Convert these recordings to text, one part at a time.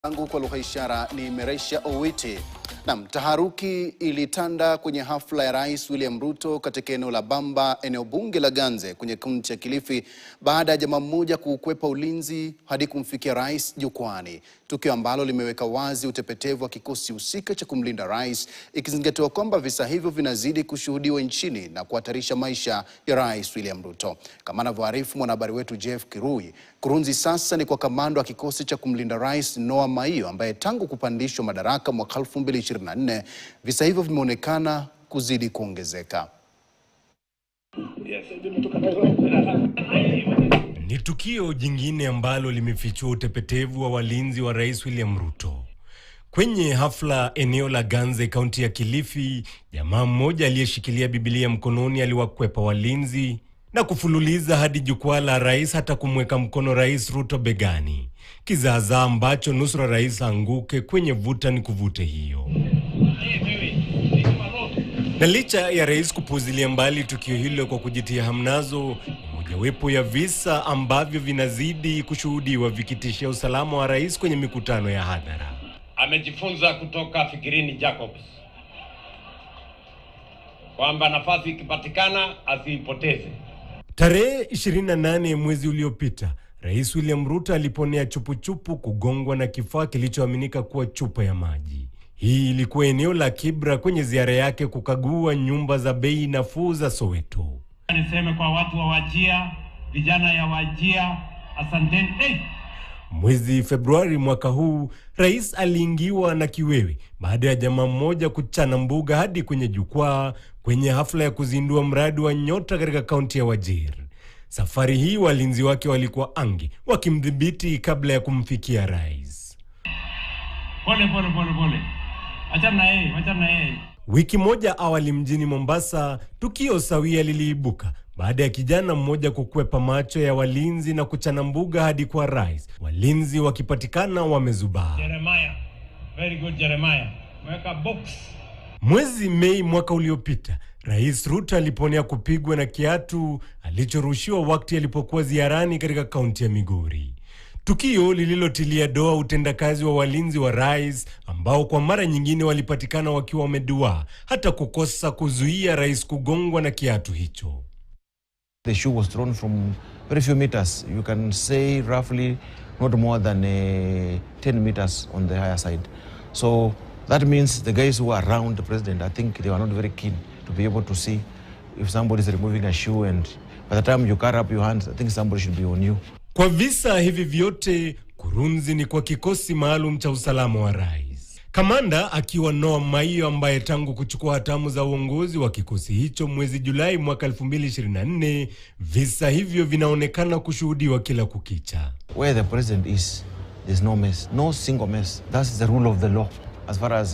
Angu kwa lugha ishara ni Meresha Owiti. Taharuki ilitanda kwenye hafla ya Rais William Ruto katika eneo la Bamba, eneo bunge la Ganze kwenye kaunti ya Kilifi, baada ya jamaa mmoja kukwepa ulinzi hadi kumfikia rais jukwani. Tukio ambalo limeweka wazi utepetevu wa kikosi husika cha kumlinda rais, ikizingatiwa kwamba visa hivyo vinazidi kushuhudiwa nchini na kuhatarisha maisha ya Rais William Ruto. Kama anavyoarifu mwanahabari wetu Jeff Kirui, kurunzi sasa ni kwa kamanda wa kikosi cha kumlinda rais Noah Maiyo, ambaye tangu kupandishwa madaraka mwaka 2024 visa hivyo vimeonekana kuzidi kuongezeka. Ni tukio jingine ambalo limefichua utepetevu wa walinzi wa Rais William Ruto. Kwenye hafla eneo la Ganze, kaunti ya Kilifi, jamaa mmoja aliyeshikilia Biblia mkononi aliwakwepa walinzi na kufululiza hadi jukwaa la rais, hata kumweka mkono Rais Ruto begani. Kizaazaa ambacho nusura rais anguke kwenye vuta ni kuvute hiyo. Na licha ya rais kupuuzilia mbali tukio hilo kwa kujitia hamnazo, mojawapo ya visa ambavyo vinazidi kushuhudiwa vikitishia usalama wa rais kwenye mikutano ya hadhara. Amejifunza kutoka Fikirini Jacobs kwamba nafasi ikipatikana asiipoteze. Tarehe 28 mwezi uliopita, Rais William Ruto aliponea chupu kugongwa na kifaa kilichoaminika kuwa chupa ya maji. Hii ilikuwa eneo la Kibra kwenye ziara yake kukagua nyumba za bei nafuu za Soweto. Niseme kwa watu wa Wajia, vijana ya Wajia, asanteni. Mwezi Februari mwaka huu, rais aliingiwa na kiwewe baada ya jamaa mmoja kuchana mbuga hadi kwenye jukwaa kwenye hafla ya kuzindua mradi wa nyota katika kaunti ya Wajir. Safari hii walinzi wake walikuwa angi, wakimdhibiti kabla ya kumfikia rais. Pole. Achana yeye. Wiki moja awali mjini Mombasa, tukio sawia liliibuka baada ya kijana mmoja kukwepa macho ya walinzi na kuchana mbuga hadi kwa rais, walinzi wakipatikana wamezubaa. Jeremiah, very good Jeremiah. Weka box. Mwezi Mei mwaka uliopita, Rais Ruto aliponea kupigwa na kiatu alichorushiwa wakati alipokuwa ziarani katika kaunti ya Migori. Tukio lililotilia doa utendakazi wa walinzi wa rais, ambao kwa mara nyingine walipatikana wakiwa wameduaa hata kukosa kuzuia rais kugongwa na kiatu hicho. The shoe was thrown from very few meters. You can say roughly not more than 10 meters on the higher side. So that means the guys who were around the president, I think they were not very keen to be able to see if somebody is removing a shoe, and by the time you carry up your hands, I think somebody should be on you. Kwa visa hivi vyote, kurunzi ni kwa kikosi maalum cha usalama wa rais. Kamanda akiwa Noah Maiyo, ambaye tangu kuchukua hatamu za uongozi wa kikosi hicho mwezi Julai mwaka 2024, visa hivyo vinaonekana kushuhudiwa kila kukicha. Where the president is, there's no mess, no single mess. That's the rule of the law as far as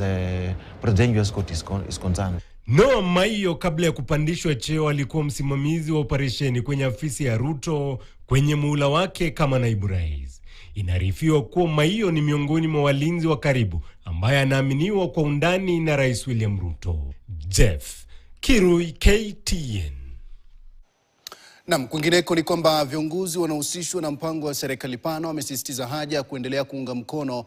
presidential escort is concerned. Noah Maiyo kabla ya kupandishwa cheo alikuwa msimamizi wa operesheni kwenye afisi ya Ruto kwenye muhula wake kama naibu rais. Inaarifiwa kuwa Maiyo ni miongoni mwa walinzi wa karibu ambaye anaaminiwa kwa undani na Rais William Ruto. Jeff Kirui, KTN. Kwingineko ni kwamba viongozi wanaohusishwa na mpango wa serikali pana wamesisitiza haja ya kuendelea kuunga mkono